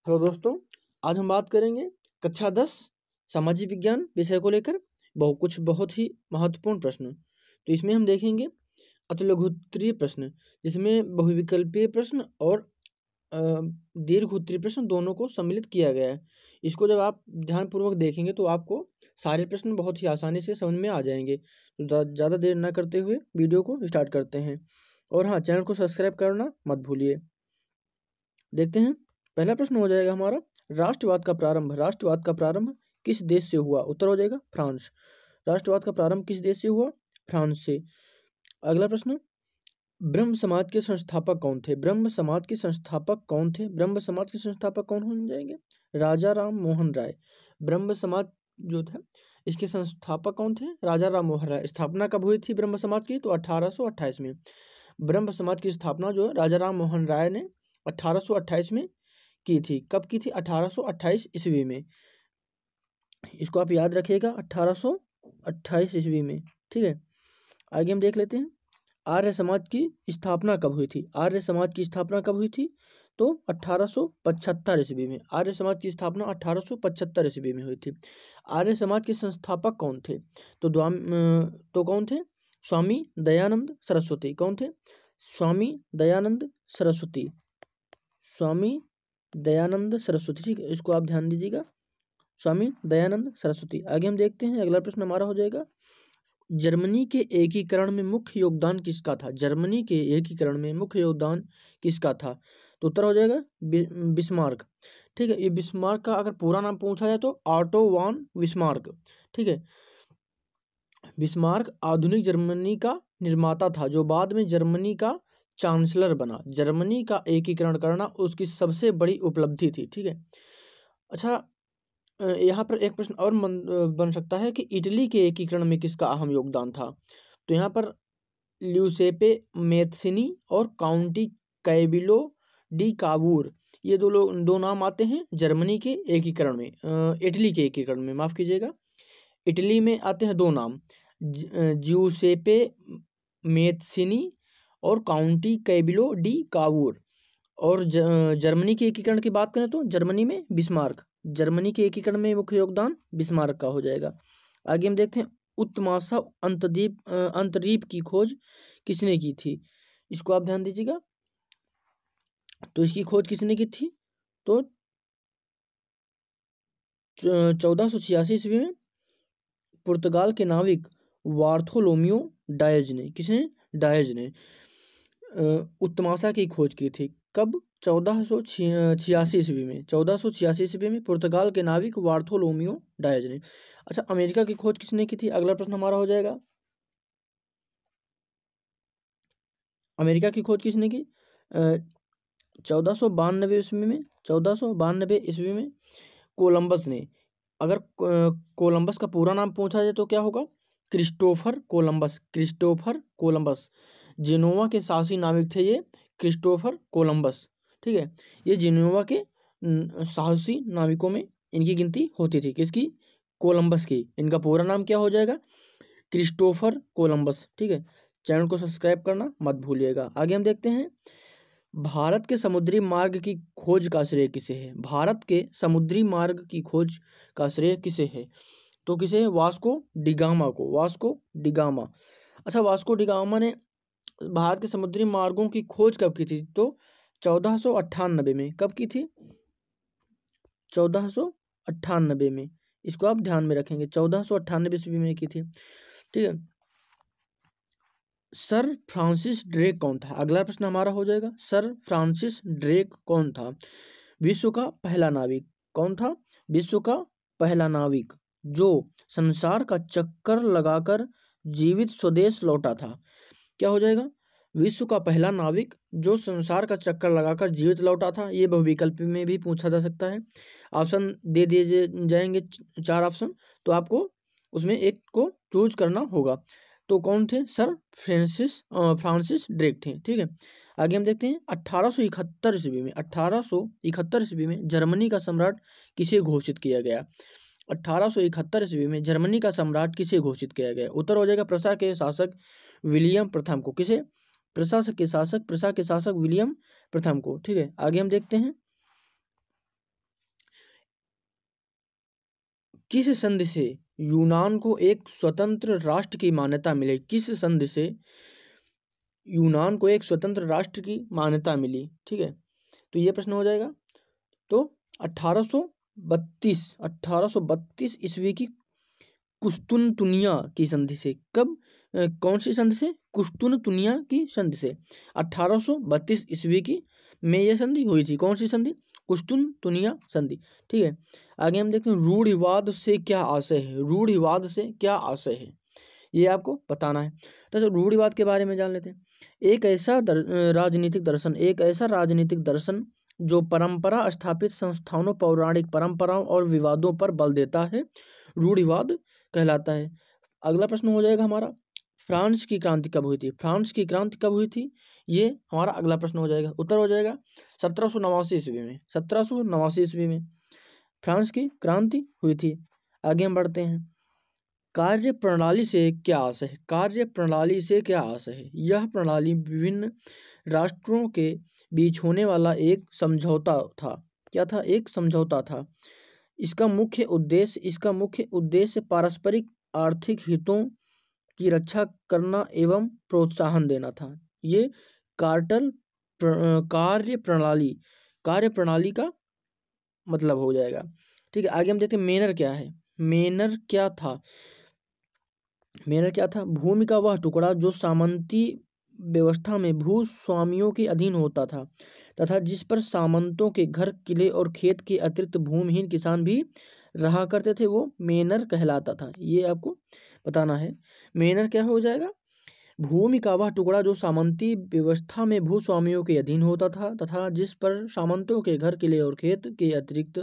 Hello दोस्तों, आज हम बात करेंगे कक्षा 10 सामाजिक विज्ञान विषय को लेकर बहुत ही महत्वपूर्ण प्रश्न। तो इसमें हम देखेंगे अतिलघुत्तरीय प्रश्न, जिसमें बहुविकल्पीय प्रश्न और दीर्घोत्तरीय प्रश्न दोनों को सम्मिलित किया गया है। इसको जब आप ध्यानपूर्वक देखेंगे तो आपको सारे प्रश्न बहुत ही आसानी से समझ में आ जाएंगे। तो ज़्यादा देर न करते हुए वीडियो को स्टार्ट करते हैं। और हाँ, चैनल को सब्सक्राइब करना मत भूलिए। देखते हैं, पहला प्रश्न हो जाएगा हमारा, राष्ट्रवाद का प्रारंभ किस देश से हुआ? उत्तर हो जाएगा फ्रांस। राष्ट्रवाद का प्रारंभ किस देश से हुआ? फ्रांस से। अगला प्रश्न, ब्रह्म समाज के संस्थापक कौन थे? ब्रह्म समाज के संस्थापक कौन थे? ब्रह्म समाज के संस्थापक कौन हो जाएंगे? राजा राम मोहन राय। ब्रह्म समाज जो था, इसके संस्थापक कौन थे? राजा राम मोहन राय। स्थापना कब हुई थी ब्रह्म समाज की? तो 1828 में। ब्रह्म समाज की स्थापना जो है राजा राम मोहन राय ने 1828 में की थी। कब की थी? 1828 ईस्वी में। इसको आप याद रखिएगा, 1828 ईस्वी में। ठीक है, आगे हम देख लेते हैं, आर्य समाज की स्थापना कब हुई थी? आर्य समाज की स्थापना कब हुई थी? तो 1875 ईस्वी में। आर्य समाज की स्थापना 1875 ईस्वी में हुई थी। आर्य समाज के संस्थापक कौन थे? तो कौन थे? स्वामी दयानंद सरस्वती। कौन थे? स्वामी दयानंद सरस्वती। स्वामी दयानंद सरस्वती। ठीक है, इसको आप ध्यान दीजिएगा, स्वामी दयानंद सरस्वती। आगे हम देखते हैं, अगला प्रश्न हमारा हो जाएगा, जर्मनी के एकीकरण में मुख्य योगदान किसका था? जर्मनी के एकीकरण में मुख्य योगदान किसका था? तो उत्तर हो जाएगा बिस्मार्क। ठीक है, ये बिस्मार्क का अगर पूरा नाम पूछा जाए तो ऑटो वॉन बिस्मार्क। ठीक है, बिस्मार्क आधुनिक जर्मनी का निर्माता था, जो बाद में जर्मनी का चांसलर बना। जर्मनी का एकीकरण करना उसकी सबसे बड़ी उपलब्धि थी। ठीक है, अच्छा, यहाँ पर एक प्रश्न और बन सकता है कि इटली के एकीकरण में किसका अहम योगदान था? तो यहाँ पर ल्यूसेपे मैत्सिनी और काउंटी कैबिलो डी काबूर, ये दो नाम आते हैं जर्मनी के एकीकरण में, इटली के एकीकरण में, माफ कीजिएगा, इटली में आते हैं दो नाम, ज्यूसेपे मैत्सिनी और काउंटी कैबिलो डी काबूर। और जर्मनी के एकीकरण की बात करें तो जर्मनी में बिस्मार्क। जर्मनी के एकीकरण में मुख्य योगदान बिस्मार्क का हो जाएगा। आगे हम देखते हैं, उत्तमाशा अंतरीप की खोज किसने की थी? इसको आप ध्यान दीजिएगा, तो इसकी खोज किसने की थी? तो 1486 ईस्वी में पुर्तगाल के नाविक बार्थोलोमियो डायज ने, किसने? डायज ने उत्तमाशा की खोज की थी। कब? 1486 ईस्वी में। 1486 ईस्वी में पुर्तगाल के नाविक बार्थोलोमियो डायज ने। अच्छा, अमेरिका की खोज किसने की थी? अगला प्रश्न हमारा हो जाएगा, अमेरिका की खोज किसने की? 1492 ईस्वी में। 1492 ईस्वी में कोलंबस ने। अगर कोलंबस का पूरा नाम पूछा जाए तो क्या होगा? Christopher Columbus. Christopher Columbus, Genoa के साहसी नाविक थे ये, क्रिस्टोफर कोलंबस। ठीक है, ये जिनोवा के साहसी नाविकों में इनकी गिनती होती थी। किसकी? कोलंबस की। इनका पूरा नाम क्या हो जाएगा? Christopher Columbus. ठीक है, चैनल को सब्सक्राइब करना मत भूलिएगा। आगे हम देखते हैं, भारत के समुद्री मार्ग की खोज का श्रेय किसे है? भारत के समुद्री मार्ग की खोज का श्रेय किसे है? तो किसे है? वास्को डिगामा को। Vasco da Gama. अच्छा, वास्को डिगामा ने भारत के समुद्री मार्गों की खोज कब की थी? तो 1498 में। कब की थी? 1498 में। इसको आप ध्यान में रखेंगे, 1498 ईस्वी में की थी। ठीक है, सर फ्रांसिस ड्रेक कौन था? अगला प्रश्न हमारा हो जाएगा, सर फ्रांसिस ड्रेक कौन था? विश्व का पहला नाविक। कौन था? विश्व का पहला नाविक जो संसार का चक्कर लगाकर जीवित स्वदेश लौटा था। क्या हो जाएगा? विश्व का पहला नाविक जो संसार का चक्कर लगाकर जीवित लौटा था। ये बहुविकल्प में भी पूछा जा सकता है। ऑप्शन दे दिए जाएंगे, 4 ऑप्शन, तो आपको उसमें एक को चूज करना होगा। तो कौन थे? सर फ्रांसिस ड्रेक थे। ठीक है, आगे हम देखते हैं, 1871 ईस्वी में। 1871 ईस्वी में जर्मनी का सम्राट किसे घोषित किया गया? 1871 ईस्वी में जर्मनी का सम्राट किसे घोषित किया गया? उत्तर हो जाएगा प्रसा के शासक विलियम प्रथम को। किसे? प्रसा के शासक विलियम प्रथम को। ठीक है, आगे हम देखते हैं, किस संधि से यूनान को एक स्वतंत्र राष्ट्र की मान्यता मिली? किस संधि से यूनान को एक स्वतंत्र राष्ट्र की मान्यता मिली? ठीक है, तो ये प्रश्न हो जाएगा। तो 1832 ईस्वी की कुस्तुनतुनिया की संधि से। कब? कौन सी संधि से? कुस्तुनतुनिया की संधि से 1832 ईस्वी की में यह संधि हुई थी। कौन सी संधि? कुस्तुनतुनिया संधि। ठीक है, आगे हम देखते हैं रूढ़िवाद से क्या आशय है। रूढ़िवाद से क्या आशय है ये आपको बताना है। तो रूढ़िवाद के बारे में जान लेते हैं। एक ऐसा राजनीतिक दर्शन जो परंपरा स्थापित संस्थानों, पौराणिक परंपराओं और विवादों पर बल देता है, रूढ़िवाद कहलाता है। अगला प्रश्न हो जाएगा हमारा, फ्रांस की क्रांति कब हुई थी? फ्रांस की क्रांति कब हुई थी, ये हमारा अगला प्रश्न हो जाएगा। उत्तर हो जाएगा 1789 ईस्वी में। 1789 ईस्वी में फ्रांस की क्रांति हुई थी। आगे हम बढ़ते हैं। कार्य प्रणाली से क्या आशय है? कार्य प्रणाली से क्या आशय है? यह प्रणाली विभिन्न राष्ट्रों के बीच होने वाला एक समझौता था। क्या था? एक समझौता था। इसका मुख्य उद्देश्य पारस्परिक आर्थिक हितों की रक्षा करना एवं प्रोत्साहन देना था। ये कार्य प्रणाली का मतलब हो जाएगा। ठीक है, आगे हम देखते हैं मेनर क्या है। मेनर क्या था? भूमि का वह टुकड़ा जो सामंती व्यवस्था में भूस्वामियों के अधीन होता था तथा जिस पर सामंतों के घर, किले और खेत के अतिरिक्त भूमिहीन किसान भी रहा करते थे, वो मेनर कहलाता था। ये आपको बताना है। मेनर क्या हो जाएगा? भूमि का वह टुकड़ा जो सामंती व्यवस्था में भूस्वामियों के अधीन होता था तथा जिस पर सामंतों के घर, किले और खेत के अतिरिक्त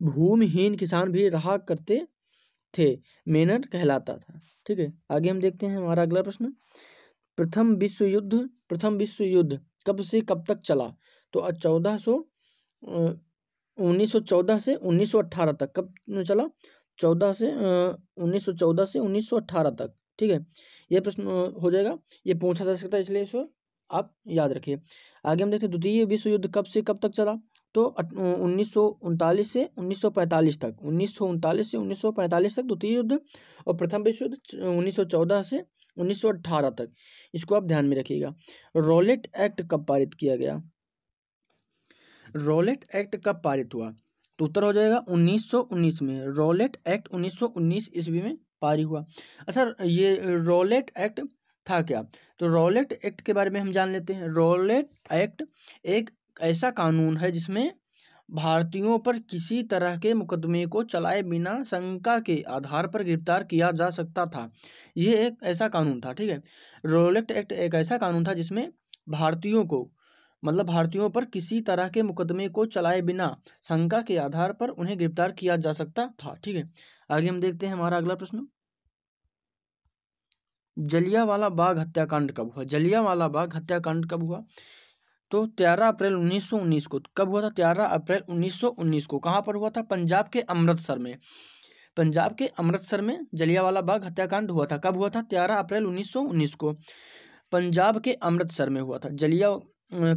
भूमिहीन किसान भी रहा करते थे, मेनर कहलाता था। ठीक है, आगे हम देखते हैं हमारा अगला प्रश्न। प्रथम विश्व युद्ध कब से कब तक चला? तो 1914 से 1918 तक। कब चला? 1914 से 1918 तक। ठीक है, यह प्रश्न हो जाएगा, ये पूछा जा सकता है, इसलिए इसको आप याद रखिए। आगे हम देखते हैं द्वितीय विश्व युद्ध कब से कब तक चला? तो 1939 से 1945 तक। 1939 से 1945 तक द्वितीय युद्ध, और प्रथम विश्व युद्ध 1914 से 1918 तक। इसको आप ध्यान में रखिएगा। रॉलेट एक्ट कब पारित किया गया? रॉलेट एक्ट कब पारित हुआ? तो उत्तर हो जाएगा 1919 में। रॉलेट एक्ट 1919 ईस्वी में पारित हुआ। अच्छा, ये रॉलेट एक्ट था क्या? तो रॉलेट एक्ट के बारे में हम जान लेते हैं। रॉलेट एक्ट एक ऐसा कानून है जिसमें भारतीयों पर किसी तरह के मुकदमे को चलाए बिना शंका के आधार पर गिरफ्तार किया जा सकता था। ये एक ऐसा कानून था। ठीक है, रॉलेट एक्ट एक ऐसा कानून था जिसमें भारतीयों पर किसी तरह के मुकदमे को चलाए बिना शंका के आधार पर उन्हें गिरफ्तार किया जा सकता था। ठीक है, आगे हम देखते हैं हमारा अगला प्रश्न। जलियांवाला बाग हत्याकांड कब हुआ? जलियांवाला बाग हत्याकांड कब हुआ? तो 13 अप्रैल 1919 को। कब हुआ था? 13 अप्रैल 1919 को। कहाँ पर हुआ था? पंजाब के अमृतसर में। पंजाब के अमृतसर में जलियांवाला बाग हत्याकांड हुआ था। कब हुआ था? 13 अप्रैल 1919 को पंजाब के अमृतसर में हुआ था।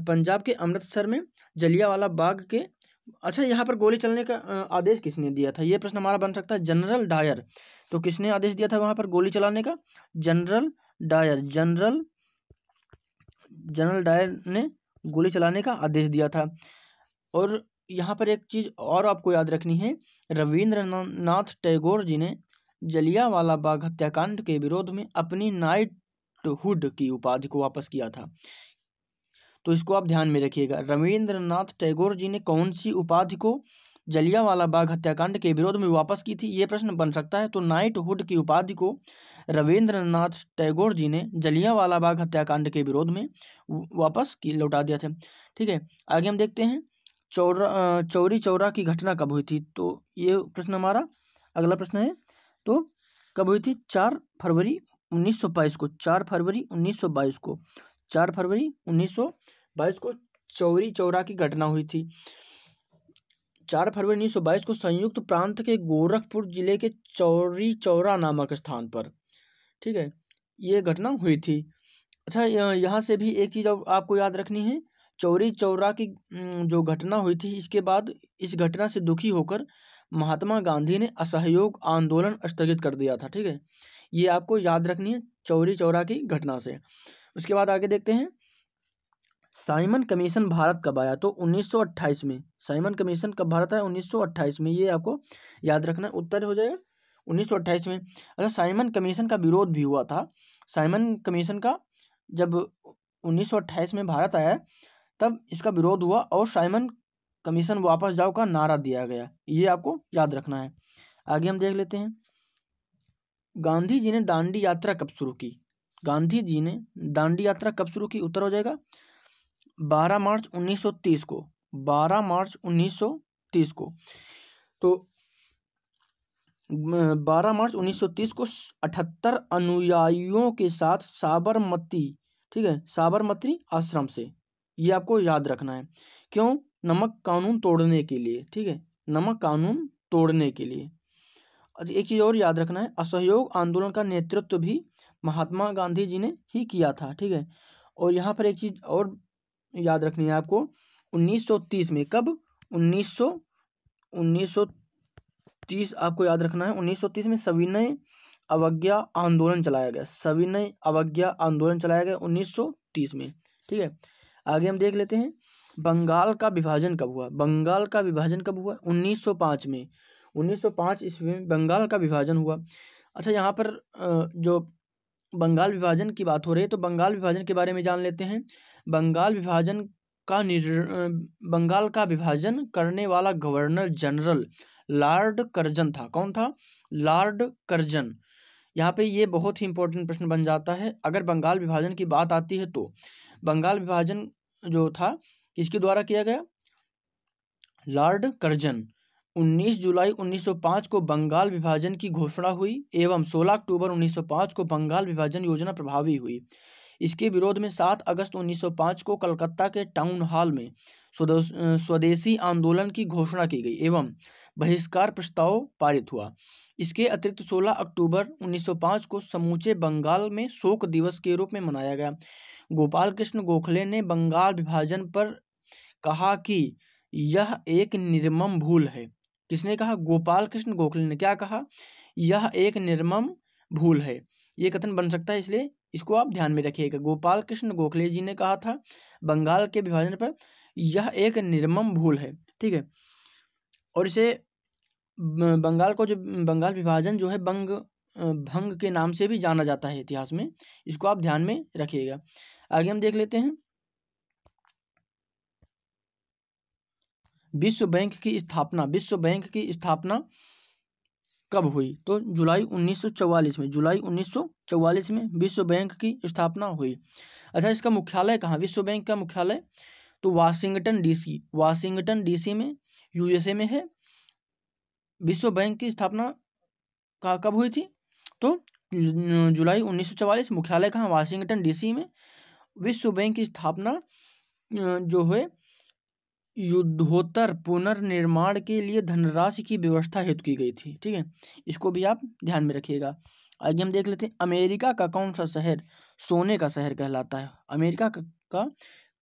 पंजाब के अमृतसर में जलियांवाला बाग के। अच्छा, यहाँ पर गोली चलने का आदेश किसने दिया था? ये प्रश्न हमारा बन सकता है। General Dyer. तो किसने आदेश दिया था वहां पर गोली चलाने का? General Dyer. जनरल डायर ने गोली चलाने का आदेश दिया था। और यहाँ पर एक चीज और आपको याद रखनी है, रविंद्रनाथ टैगोर जी ने जलियांवाला बाग हत्याकांड के विरोध में अपनी नाइटहुड की उपाधि को वापस किया था। तो इसको आप ध्यान में रखिएगा। रविंद्रनाथ टैगोर जी ने कौन सी उपाधि को जलियांवाला बाग हत्याकांड के विरोध में वापस की थी? ये प्रश्न बन सकता है। तो नाइटहुड की उपाधि को रविंद्रनाथ टैगोर जी ने जलियांवाला बाग हत्याकांड के विरोध में वापस लौटा दिया था। ठीक है, आगे हम देखते हैं चौरी चौरा की घटना कब हुई थी? तो ये प्रश्न हमारा अगला प्रश्न है। तो कब हुई थी? 4 फरवरी 1922 को। 4 फरवरी 1922 को। 4 फरवरी 1922 को चौरी चौरा की घटना हुई थी। 4 फरवरी 1922 को संयुक्त प्रांत के गोरखपुर जिले के चौरी चौरा नामक स्थान पर। ठीक है, ये घटना हुई थी। अच्छा, यहाँ से भी एक चीज़ आपको याद रखनी है। चौरी चौरा की जो घटना हुई थी, इसके बाद इस घटना से दुखी होकर महात्मा गांधी ने असहयोग आंदोलन स्थगित कर दिया था। ठीक है, ये आपको याद रखनी है चौरी चौरा की घटना से। उसके बाद आगे देखते हैं, साइमन कमीशन भारत कब आया? तो 1928 में। साइमन कमीशन कब भारत आया? 1928 में। ये आपको याद रखना है, उत्तर हो जाएगा 1928 में। अच्छा, साइमन कमीशन का विरोध भी हुआ था। साइमन कमीशन का जब 1928 में भारत आया तब इसका विरोध हुआ और साइमन कमीशन वापस जाओ का नारा दिया गया। ये आपको याद रखना है। आगे हम देख लेते हैं, गांधी जी ने दांडी यात्रा कब शुरू की? गांधी जी ने दांडी यात्रा कब शुरू की? उत्तर हो जाएगा 12 मार्च 1930 को। 12 मार्च 1930 को। तो 12 मार्च 1930 को 78 अनुयायियों के साथ साबरमती, ठीक है, साबरमती आश्रम से। ये आपको याद रखना है। क्यों? नमक कानून तोड़ने के लिए। ठीक है, नमक कानून तोड़ने के लिए। एक चीज और याद रखना है, असहयोग आंदोलन का नेतृत्व भी महात्मा गांधी जी ने ही किया था। ठीक है, और यहाँ पर एक चीज और याद रखनी है आपको, 1930 में। कब? 1930 आपको याद रखना है। 1930 में सविनय अवज्ञा आंदोलन चलाया गया। सविनय अवज्ञा आंदोलन चलाया गया 1930 में। ठीक है, आगे हम देख लेते हैं, बंगाल का विभाजन कब हुआ? बंगाल का विभाजन कब हुआ? 1905 में। 1905 ईस्वी में बंगाल का विभाजन हुआ। अच्छा, यहाँ पर जो बंगाल विभाजन की बात हो रही है तो बंगाल विभाजन के बारे में जान लेते हैं। बंगाल का विभाजन करने वाला गवर्नर जनरल लॉर्ड कर्जन था। कौन था? Lord Curzon. यहाँ पे ये बहुत ही इंपॉर्टेंट प्रश्न बन जाता है अगर बंगाल विभाजन की बात आती है तो। बंगाल विभाजन जो था किसके द्वारा किया गया? Lord Curzon. 19 जुलाई 1905 को बंगाल विभाजन की घोषणा हुई एवं 16 अक्टूबर 1905 को बंगाल विभाजन योजना प्रभावी हुई। इसके विरोध में 7 अगस्त 1905 को कलकत्ता के टाउन हॉल में स्वदेशी आंदोलन की घोषणा की गई एवं बहिष्कार प्रस्ताव पारित हुआ। इसके अतिरिक्त 16 अक्टूबर 1905 को समूचे बंगाल में शोक दिवस के रूप में मनाया गया। गोपाल कृष्ण गोखले ने बंगाल विभाजन पर कहा कि यह एक निर्मम भूल है। किसने कहा? गोपाल कृष्ण गोखले ने क्या कहा? यह एक निर्मम भूल है। ये कथन बन सकता है, इसलिए इसको आप ध्यान में रखिएगा। गोपाल कृष्ण गोखले जी ने कहा था बंगाल के विभाजन पर यह एक निर्मम भूल है। ठीक है, और इसे बंगाल को जो बंगाल विभाजन जो है भंग के नाम से भी जाना जाता है इतिहास में। इसको आप ध्यान में रखिएगा। आगे हम देख लेते हैं, विश्व बैंक की स्थापना कब हुई? तो जुलाई 1944 में। जुलाई 1944 में विश्व बैंक की स्थापना हुई। अच्छा, इसका मुख्यालय कहाँ? विश्व बैंक का मुख्यालय तो वाशिंगटन डीसी में, यूएसए में है। विश्व बैंक की स्थापना कब हुई थी? तो जुलाई 1944। मुख्यालय कहाँ? वाशिंगटन डीसी में। विश्व बैंक की स्थापना जो है युद्धोत्तर पुनर्निर्माण के लिए धनराशि की व्यवस्था हेतु की गई थी। ठीक है, इसको भी आप ध्यान में रखिएगा। आगे हम देख लेते हैं, अमेरिका का कौन सा शहर सोने का शहर कहलाता है? अमेरिका का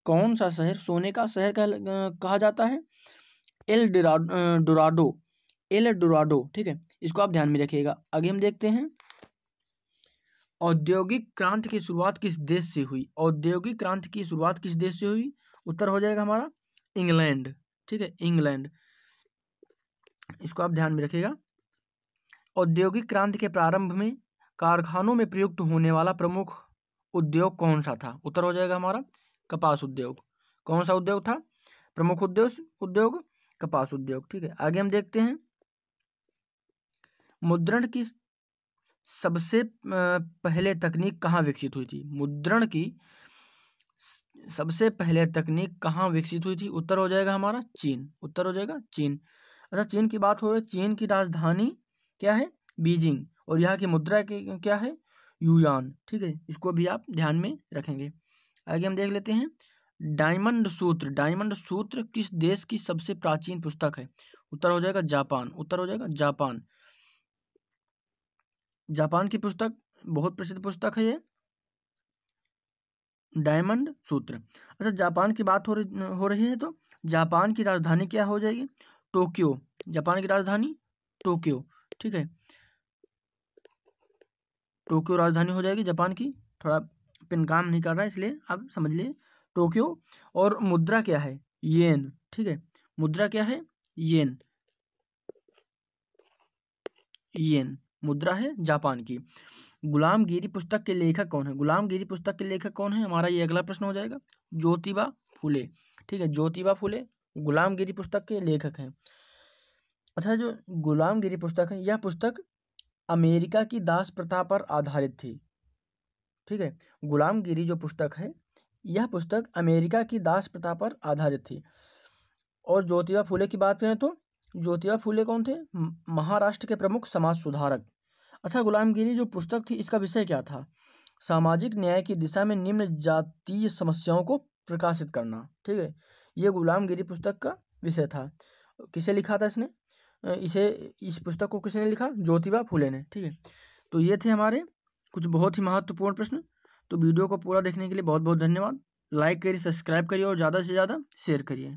कौन सा शहर सोने का शहर कहा जाता है? L Dorado. ठीक है, इसको आप ध्यान में रखिएगा। आगे हम देखते हैं, औद्योगिक क्रांति की शुरुआत किस देश से हुई? औद्योगिक क्रांति की शुरुआत किस देश से हुई? उत्तर हो जाएगा हमारा इंग्लैंड। ठीक है, इंग्लैंड। इसको आप ध्यान में रखिएगा। औद्योगिक क्रांति के प्रारंभ में कारखानों में प्रयुक्त होने वाला प्रमुख उद्योग कौन सा था? उत्तर हो जाएगा हमारा कपास उद्योग। कौन सा उद्योग था? प्रमुख उद्योग कपास उद्योग। ठीक है, आगे हम देखते हैं, मुद्रण की सबसे पहले तकनीक कहाँ विकसित हुई थी? मुद्रण की सबसे पहले तकनीक कहाँ विकसित हुई थी? उत्तर हो जाएगा हमारा चीन। उत्तर हो जाएगा चीन। अच्छा, चीन की बात हो रही है। चीन की राजधानी क्या है? बीजिंग। और यहाँ की मुद्रा क्या है? युआन। ठीक है, इसको भी आप ध्यान में रखेंगे। आगे हम देख लेते हैं, डायमंड सूत्र किस देश की सबसे प्राचीन पुस्तक है? उत्तर हो जाएगा जापान। उत्तर हो जाएगा जापान। जापान की पुस्तक बहुत प्रसिद्ध पुस्तक है ये, डायमंड सूत्र। अच्छा, जापान की बात हो रही है तो जापान की राजधानी क्या हो जाएगी? टोक्यो। जापान की राजधानी टोक्यो, ठीक है, टोक्यो राजधानी हो जाएगी जापान की। थोड़ा पेन काम नहीं कर रहा है इसलिए आप समझ लीजिए टोक्यो। और मुद्रा क्या है? येन, ठीक है, मुद्रा क्या है? येन, येन मुद्रा है जापान की। गुलामगिरी पुस्तक के लेखक कौन है? गुलामगिरी पुस्तक के लेखक कौन है? हमारा ये अगला प्रश्न हो जाएगा। ज्योतिबा फुले, ठीक है, ज्योतिबा फुले गुलामगिरी पुस्तक के लेखक हैं। अच्छा, जो गुलामगिरी पुस्तक है, यह पुस्तक अमेरिका की दास प्रथा पर आधारित थी, ठीक है, गुलामगिरी जो पुस्तक है, यह पुस्तक अमेरिका की दास प्रथा पर आधारित थी। और ज्योतिबा फुले की बात करें तो ज्योतिबा फुले कौन थे? महाराष्ट्र के प्रमुख समाज सुधारक। अच्छा, गुलामगिरी जो पुस्तक थी, इसका विषय क्या था? सामाजिक न्याय की दिशा में निम्न जातीय समस्याओं को प्रकाशित करना, ठीक है, ये गुलामगिरी पुस्तक का विषय था। किसे लिखा था इसने? इस पुस्तक को किसने लिखा? ज्योतिबा फुले ने, ठीक है। तो ये थे हमारे कुछ बहुत ही महत्वपूर्ण प्रश्न। तो वीडियो को पूरा देखने के लिए बहुत बहुत धन्यवाद। लाइक करिए, सब्सक्राइब करिए और ज़्यादा से ज़्यादा शेयर करिए।